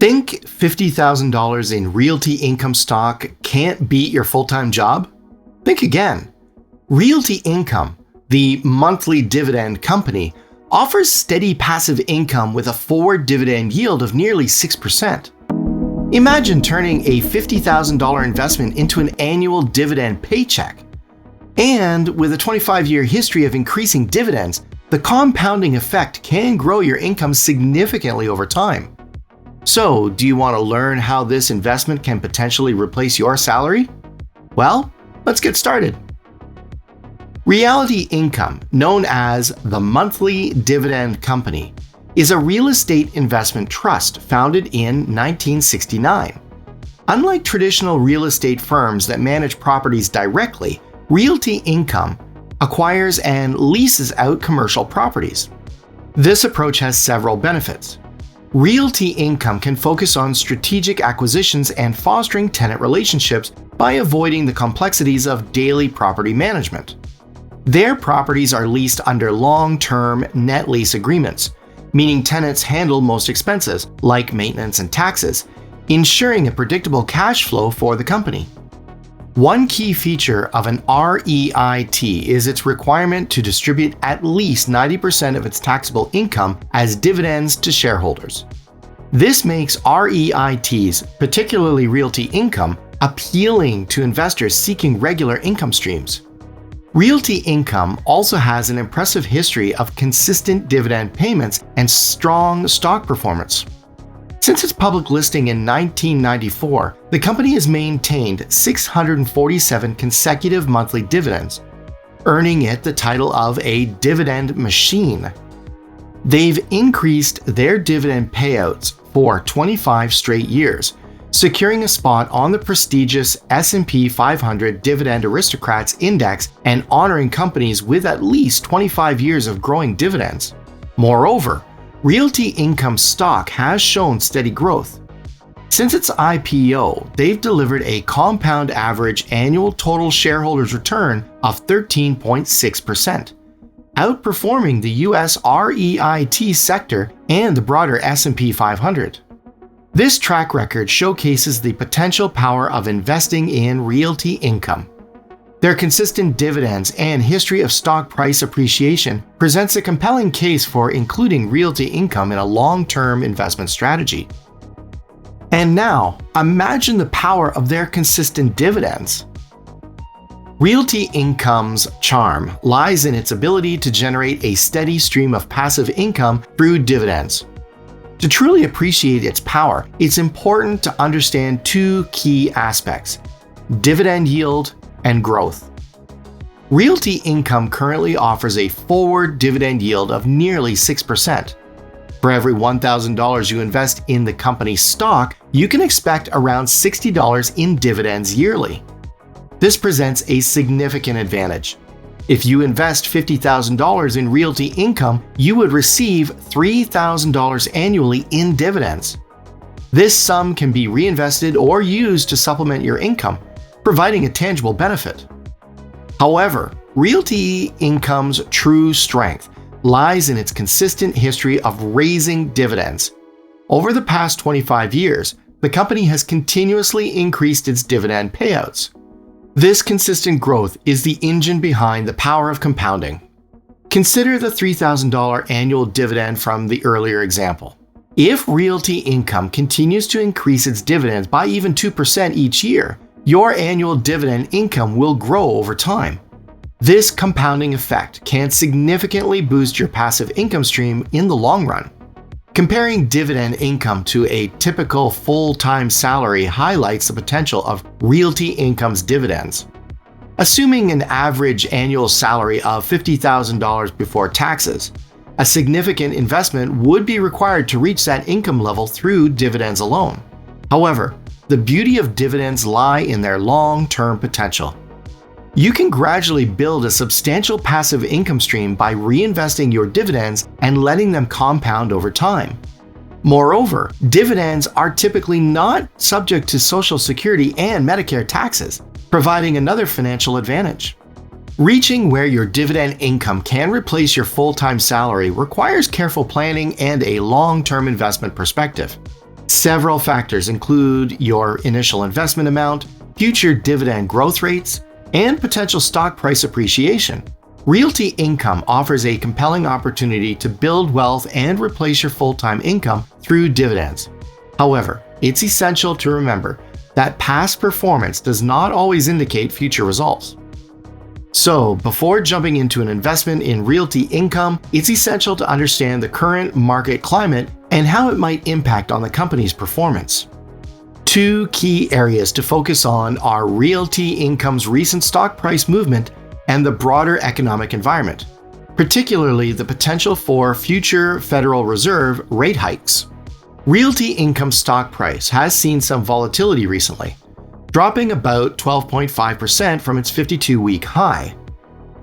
Think $50,000 in Realty Income Stock can't beat your full-time job? Think again. Realty Income, the Monthly Dividend Company, offers steady passive income with a forward dividend yield of nearly 6%. Imagine turning a $50,000 investment into an annual dividend paycheck. And with a 25-year history of increasing dividends, the compounding effect can grow your income significantly over time. So, do you want to learn how this investment can potentially replace your salary? Well, let's get started. Realty Income, known as the Monthly Dividend Company, is a real estate investment trust founded in 1969. Unlike traditional real estate firms that manage properties directly, Realty Income acquires and leases out commercial properties. This approach has several benefits. Realty Income can focus on strategic acquisitions and fostering tenant relationships by avoiding the complexities of daily property management. Their properties are leased under long-term net lease agreements, meaning tenants handle most expenses, like maintenance and taxes, ensuring a predictable cash flow for the company. One key feature of an REIT is its requirement to distribute at least 90% of its taxable income as dividends to shareholders. This makes REITs, particularly Realty Income, appealing to investors seeking regular income streams. Realty Income also has an impressive history of consistent dividend payments and strong stock performance. Since its public listing in 1994, the company has maintained 647 consecutive monthly dividends, earning it the title of a dividend machine. They've increased their dividend payouts for 25 straight years, securing a spot on the prestigious S&P 500 Dividend Aristocrats Index and honoring companies with at least 25 years of growing dividends. Moreover, Realty Income Stock has shown steady growth. Since its IPO, they've delivered a compound average annual total shareholders return of 13.6%, outperforming the US REIT sector and the broader S&P 500. This track record showcases the potential power of investing in Realty Income. Their consistent dividends and history of stock price appreciation presents a compelling case for including Realty Income in a long-term investment strategy. And now, imagine the power of their consistent dividends. Realty Income's charm lies in its ability to generate a steady stream of passive income through dividends. To truly appreciate its power, it's important to understand two key aspects: dividend yield and growth. Realty Income currently offers a forward dividend yield of nearly 6%. For every $1,000 you invest in the company's stock, you can expect around $60 in dividends yearly. This presents a significant advantage. If you invest $50,000 in Realty Income, you would receive $3,000 annually in dividends. This sum can be reinvested or used to supplement your income, providing a tangible benefit. However, Realty Income's true strength lies in its consistent history of raising dividends. Over the past 25 years, the company has continuously increased its dividend payouts. This consistent growth is the engine behind the power of compounding. Consider the $3,000 annual dividend from the earlier example. If Realty Income continues to increase its dividends by even 2% each year, your annual dividend income will grow over time. This compounding effect can significantly boost your passive income stream in the long run. Comparing dividend income to a typical full-time salary highlights the potential of Realty Income's dividends. Assuming an average annual salary of $50,000 before taxes, a significant investment would be required to reach that income level through dividends alone. However, the beauty of dividends lie in their long-term potential. You can gradually build a substantial passive income stream by reinvesting your dividends and letting them compound over time. Moreover, dividends are typically not subject to Social Security and Medicare taxes, providing another financial advantage. Reaching where your dividend income can replace your full-time salary requires careful planning and a long-term investment perspective. Several factors include your initial investment amount, future dividend growth rates, and potential stock price appreciation. Realty Income offers a compelling opportunity to build wealth and replace your full-time income through dividends. However, it's essential to remember that past performance does not always indicate future results. So, before jumping into an investment in Realty Income, it's essential to understand the current market climate and how it might impact on the company's performance. Two key areas to focus on are Realty Income's recent stock price movement and the broader economic environment, particularly the potential for future Federal Reserve rate hikes. Realty Income stock price has seen some volatility recently, dropping about 12.5% from its 52-week high.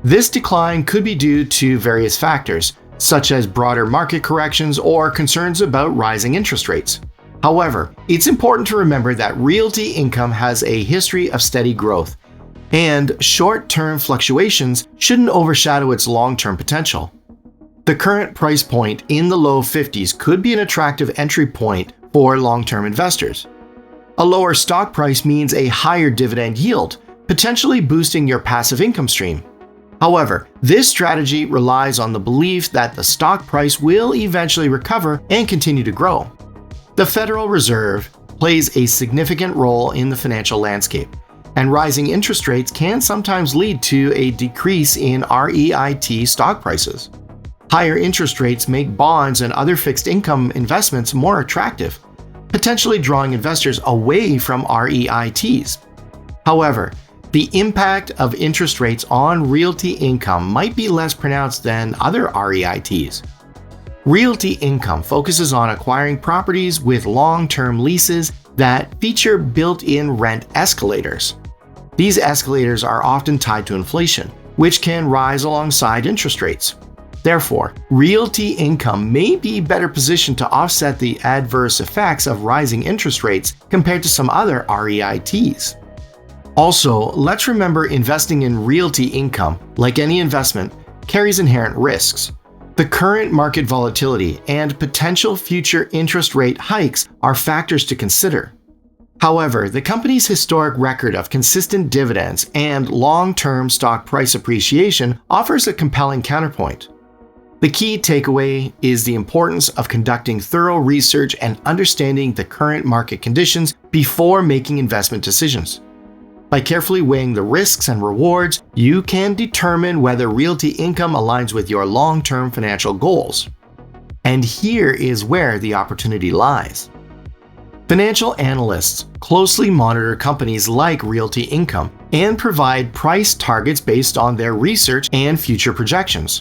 This decline could be due to various factors, such as broader market corrections or concerns about rising interest rates. However, it's important to remember that Realty Income has a history of steady growth, and short-term fluctuations shouldn't overshadow its long-term potential. The current price point in the low 50s could be an attractive entry point for long-term investors. A lower stock price means a higher dividend yield, potentially boosting your passive income stream. However, this strategy relies on the belief that the stock price will eventually recover and continue to grow. The Federal Reserve plays a significant role in the financial landscape, and rising interest rates can sometimes lead to a decrease in REIT stock prices. Higher interest rates make bonds and other fixed income investments more attractive, potentially drawing investors away from REITs. However, the impact of interest rates on Realty Income might be less pronounced than other REITs. Realty Income focuses on acquiring properties with long-term leases that feature built-in rent escalators. These escalators are often tied to inflation, which can rise alongside interest rates. Therefore, Realty Income may be better positioned to offset the adverse effects of rising interest rates compared to some other REITs. Also, let's remember investing in Realty Income, like any investment, carries inherent risks. The current market volatility and potential future interest rate hikes are factors to consider. However, the company's historic record of consistent dividends and long-term stock price appreciation offers a compelling counterpoint. The key takeaway is the importance of conducting thorough research and understanding the current market conditions before making investment decisions. By carefully weighing the risks and rewards, you can determine whether Realty Income aligns with your long-term financial goals. And here is where the opportunity lies. Financial analysts closely monitor companies like Realty Income and provide price targets based on their research and future projections.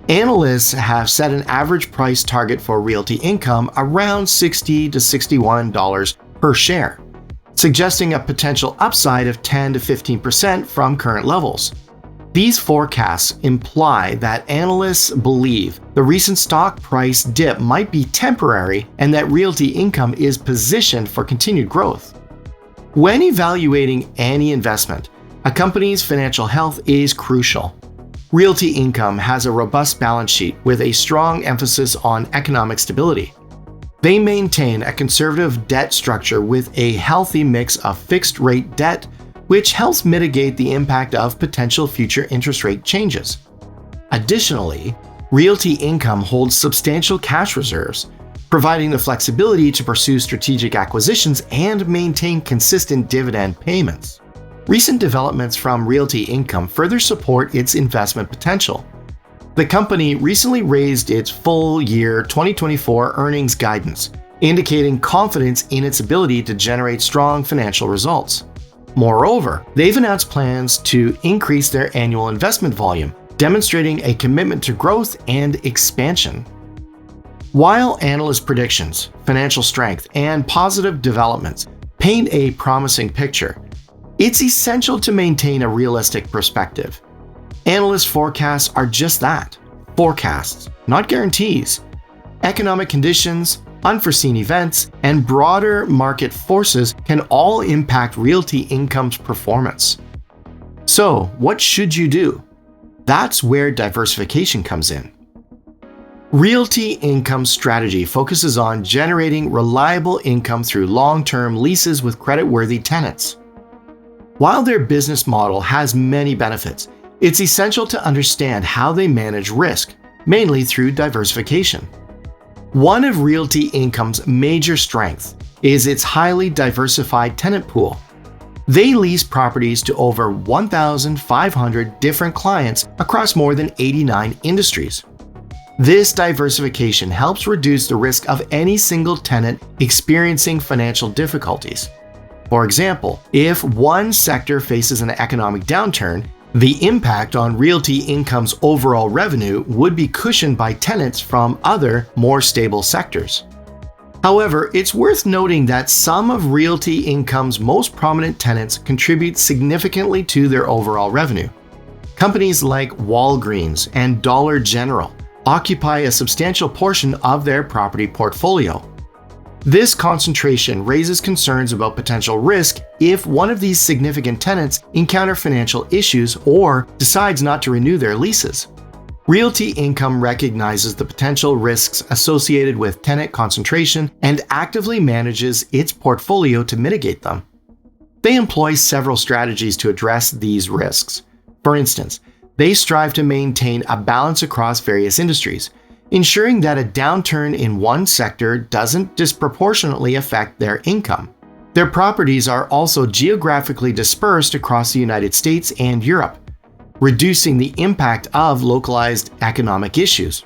Analysts have set an average price target for Realty Income around $60 to $61 per share, suggesting a potential upside of 10 to 15% from current levels. These forecasts imply that analysts believe the recent stock price dip might be temporary and that Realty Income is positioned for continued growth. When evaluating any investment, a company's financial health is crucial. Realty Income has a robust balance sheet with a strong emphasis on economic stability. They maintain a conservative debt structure with a healthy mix of fixed-rate debt, which helps mitigate the impact of potential future interest rate changes. Additionally, Realty Income holds substantial cash reserves, providing the flexibility to pursue strategic acquisitions and maintain consistent dividend payments. Recent developments from Realty Income further support its investment potential. The company recently raised its full year 2024 earnings guidance, indicating confidence in its ability to generate strong financial results. Moreover, they've announced plans to increase their annual investment volume, demonstrating a commitment to growth and expansion. While analyst predictions, financial strength, and positive developments paint a promising picture, it's essential to maintain a realistic perspective. Analyst forecasts are just that, forecasts, not guarantees. Economic conditions, unforeseen events, and broader market forces can all impact Realty Income's performance. So, what should you do? That's where diversification comes in. Realty Income strategy focuses on generating reliable income through long-term leases with credit-worthy tenants. While their business model has many benefits, it's essential to understand how they manage risk, mainly through diversification. One of Realty Income's major strengths is its highly diversified tenant pool. They lease properties to over 1,500 different clients across more than 89 industries. This diversification helps reduce the risk of any single tenant experiencing financial difficulties. For example, if one sector faces an economic downturn, the impact on Realty Income's overall revenue would be cushioned by tenants from other, more stable sectors. However, it's worth noting that some of Realty Income's most prominent tenants contribute significantly to their overall revenue. Companies like Walgreens and Dollar General occupy a substantial portion of their property portfolio. This concentration raises concerns about potential risk if one of these significant tenants encounter financial issues or decides not to renew their leases. Realty Income recognizes the potential risks associated with tenant concentration and actively manages its portfolio to mitigate them. They employ several strategies to address these risks. For instance, they strive to maintain a balance across various industries, ensuring that a downturn in one sector doesn't disproportionately affect their income. Their properties are also geographically dispersed across the United States and Europe, reducing the impact of localized economic issues.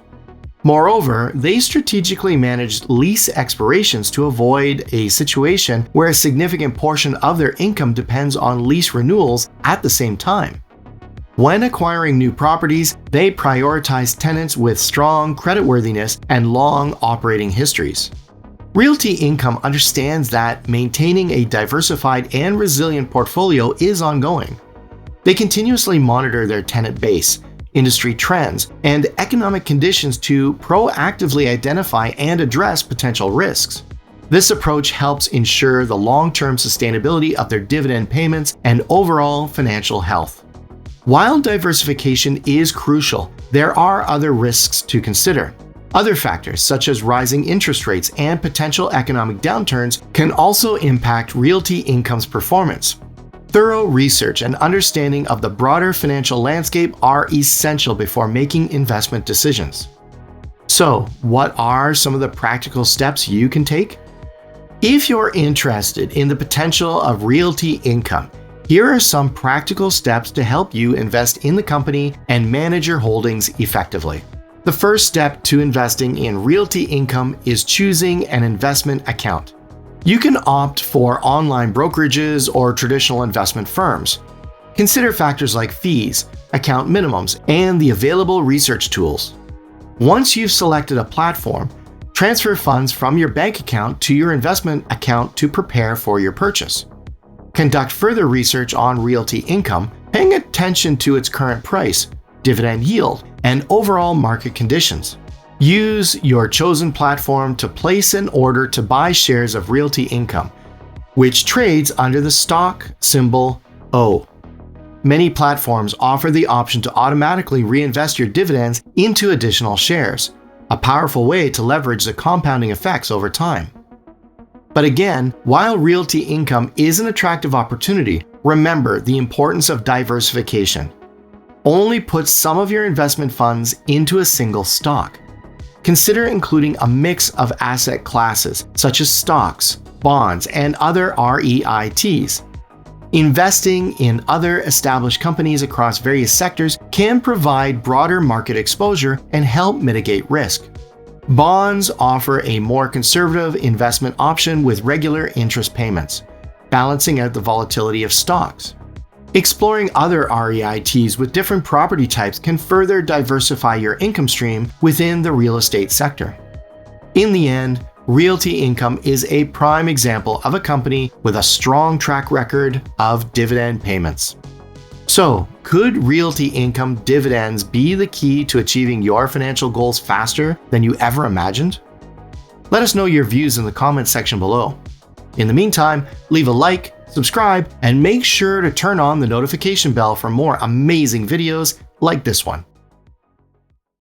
Moreover, they strategically manage lease expirations to avoid a situation where a significant portion of their income depends on lease renewals at the same time. When acquiring new properties, they prioritize tenants with strong creditworthiness and long operating histories. Realty Income understands that maintaining a diversified and resilient portfolio is ongoing. They continuously monitor their tenant base, industry trends, and economic conditions to proactively identify and address potential risks. This approach helps ensure the long-term sustainability of their dividend payments and overall financial health. While diversification is crucial, there are other risks to consider. Other factors, such as rising interest rates and potential economic downturns, can also impact Realty Income's performance. Thorough research and understanding of the broader financial landscape are essential before making investment decisions. So, what are some of the practical steps you can take? If you're interested in the potential of Realty Income, here are some practical steps to help you invest in the company and manage your holdings effectively. The first step to investing in Realty Income is choosing an investment account. You can opt for online brokerages or traditional investment firms. Consider factors like fees, account minimums, and the available research tools. Once you've selected a platform, transfer funds from your bank account to your investment account to prepare for your purchase. Conduct further research on Realty Income, paying attention to its current price, dividend yield, and overall market conditions. Use your chosen platform to place an order to buy shares of Realty Income, which trades under the stock symbol O. Many platforms offer the option to automatically reinvest your dividends into additional shares, a powerful way to leverage the compounding effects over time. But again, while Realty Income is an attractive opportunity, remember the importance of diversification. Only put some of your investment funds into a single stock. Consider including a mix of asset classes, such as stocks, bonds, and other REITs. Investing in other established companies across various sectors can provide broader market exposure and help mitigate risk. Bonds offer a more conservative investment option with regular interest payments, balancing out the volatility of stocks. Exploring other REITs with different property types can further diversify your income stream within the real estate sector. In the end, Realty Income is a prime example of a company with a strong track record of dividend payments. So, could Realty Income dividends be the key to achieving your financial goals faster than you ever imagined? Let us know your views in the comments section below. In the meantime, leave a like, subscribe, and make sure to turn on the notification bell for more amazing videos like this one.